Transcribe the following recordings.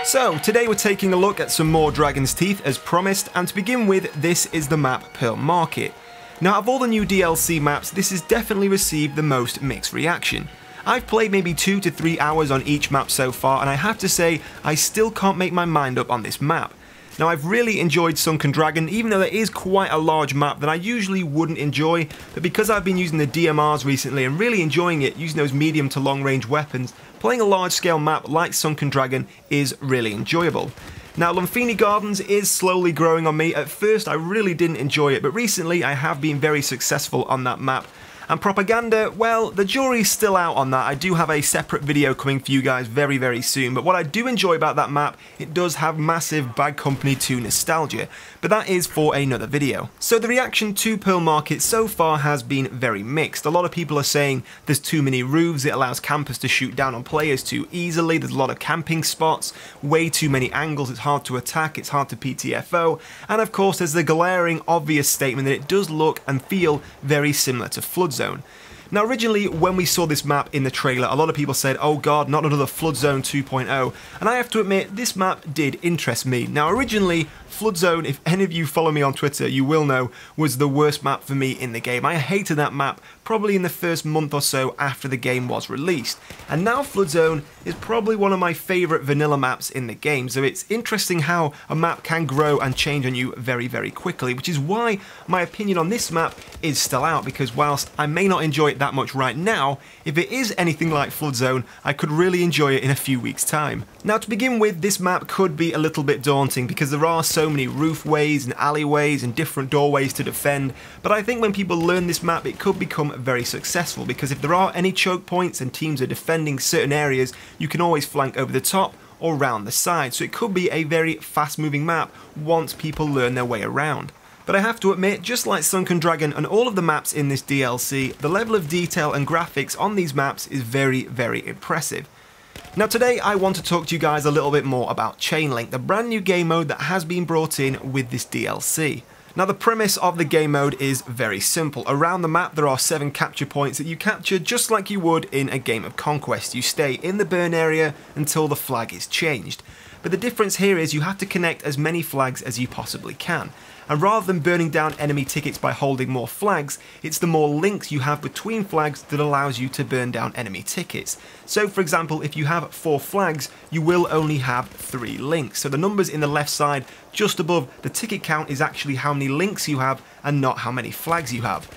So, today we're taking a look at some more Dragon's Teeth as promised, and to begin with, this is the map Pearl Market. Now, of all the new DLC maps, this has definitely received the most mixed reaction. I've played maybe 2 to 3 hours on each map so far, and I have to say, I still can't make my mind up on this map. Now, I've really enjoyed Sunken Dragon, even though it is quite a large map that I usually wouldn't enjoy, but because I've been using the DMRs recently and really enjoying it, using those medium to long range weapons, playing a large scale map like Sunken Dragon is really enjoyable. Now, Lumphini Gardens is slowly growing on me. At first I really didn't enjoy it, but recently I have been very successful on that map. And Propaganda, well, the jury's still out on that. I do have a separate video coming for you guys very soon, but what I do enjoy about that map, it does have massive Bad Company 2 nostalgia, but that is for another video. So the reaction to Pearl Market so far has been very mixed. A lot of people are saying there's too many roofs, it allows campers to shoot down on players too easily, there's a lot of camping spots, way too many angles, it's hard to attack, it's hard to PTFO, and of course there's the glaring obvious statement that it does look and feel very similar to Flood Zone. Now, originally when we saw this map in the trailer, a lot of people said, oh god, not another Flood Zone 2.0, and I have to admit, this map did interest me. Now, originally, Flood Zone, if any of you follow me on Twitter, you will know, was the worst map for me in the game. I hated that map probably in the first month or so after the game was released. And now Flood Zone is probably one of my favourite vanilla maps in the game, so it's interesting how a map can grow and change on you very quickly, which is why my opinion on this map is still out, because whilst I may not enjoy it that much right now, if it is anything like Flood Zone, I could really enjoy it in a few weeks' time. Now, to begin with, this map could be a little bit daunting because there are so many roofways and alleyways and different doorways to defend, but I think when people learn this map it could become very successful, because if there are any choke points and teams are defending certain areas, you can always flank over the top or round the side, so it could be a very fast moving map once people learn their way around. But I have to admit, just like Sunken Dragon and all of the maps in this DLC, the level of detail and graphics on these maps is very impressive. Now, today I want to talk to you guys a little bit more about Chainlink, the brand new game mode that has been brought in with this DLC. Now, the premise of the game mode is very simple. Around the map there are 7 capture points that you capture just like you would in a game of Conquest. You stay in the burn area until the flag is changed. But the difference here is you have to connect as many flags as you possibly can. And rather than burning down enemy tickets by holding more flags, it's the more links you have between flags that allows you to burn down enemy tickets. So for example, if you have 4 flags, you will only have 3 links. So the numbers in the left side, just above the ticket count, is actually how many links you have and not how many flags you have.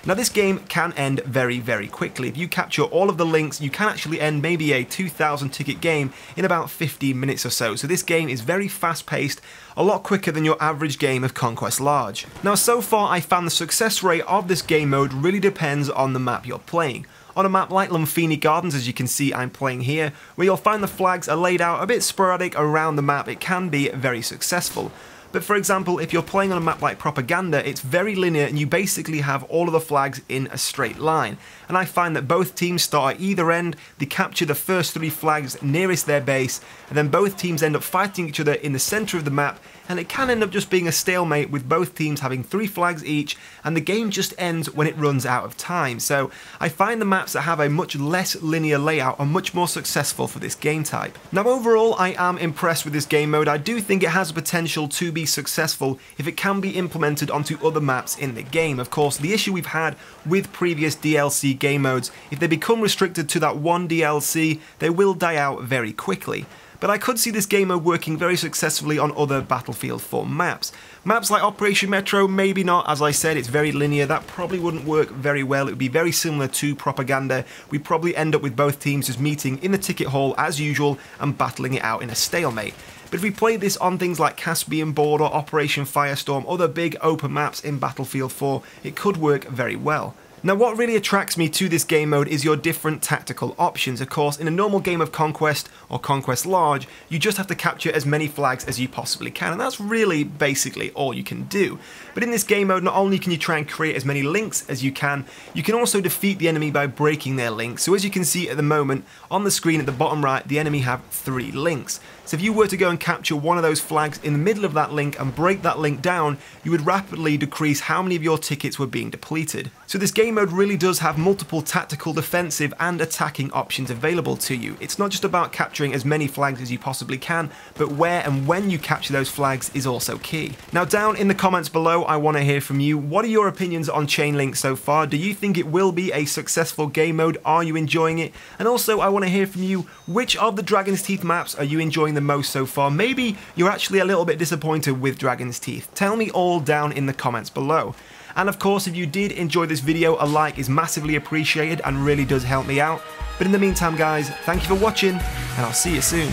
Now, this game can end very quickly. If you capture all of the links, you can actually end maybe a 2,000 ticket game in about 15 minutes or so. So this game is very fast paced, a lot quicker than your average game of Conquest Large. Now, so far I found the success rate of this game mode really depends on the map you're playing. On a map like Lumphini Gardens, as you can see I'm playing here, where you'll find the flags are laid out a bit sporadic around the map, it can be very successful. But for example, if you're playing on a map like Propaganda, it's very linear and you basically have all of the flags in a straight line. And I find that both teams start at either end, they capture the first 3 flags nearest their base, and then both teams end up fighting each other in the centre of the map, and it can end up just being a stalemate with both teams having 3 flags each, and the game just ends when it runs out of time. So I find the maps that have a much less linear layout are much more successful for this game type. Now, overall I am impressed with this game mode. I do think it has the potential to be successful if it can be implemented onto other maps in the game. Of course, the issue we've had with previous DLC game modes, if they become restricted to that one DLC, they will die out very quickly. But I could see this game mode working very successfully on other Battlefield 4 maps. Maps like Operation Metro, maybe not. As I said, it's very linear. That probably wouldn't work very well. It would be very similar to Propaganda. We'd probably end up with both teams just meeting in the ticket hall as usual and battling it out in a stalemate. But if we played this on things like Caspian Board or Operation Firestorm, other big open maps in Battlefield 4, it could work very well. Now, what really attracts me to this game mode is your different tactical options. Of course, in a normal game of Conquest or Conquest Large, you just have to capture as many flags as you possibly can, and that's really basically all you can do. But in this game mode, not only can you try and create as many links as you can also defeat the enemy by breaking their links. So as you can see at the moment, on the screen at the bottom right, the enemy have 3 links. So if you were to go and capture one of those flags in the middle of that link and break that link down, you would rapidly decrease how many of your tickets were being depleted. So this game mode really does have multiple tactical, defensive and attacking options available to you. It's not just about capturing as many flags as you possibly can, but where and when you capture those flags is also key. Now down in the comments below, I want to hear from you. What are your opinions on Chainlink so far? Do you think it will be a successful game mode? Are you enjoying it? And also I want to hear from you, which of the Dragon's Teeth maps are you enjoying the most so far? Maybe you're actually a little bit disappointed with Dragon's Teeth. Tell me all down in the comments below. And of course, if you did enjoy this video, a like is massively appreciated and really does help me out. But in the meantime guys, thank you for watching and I'll see you soon.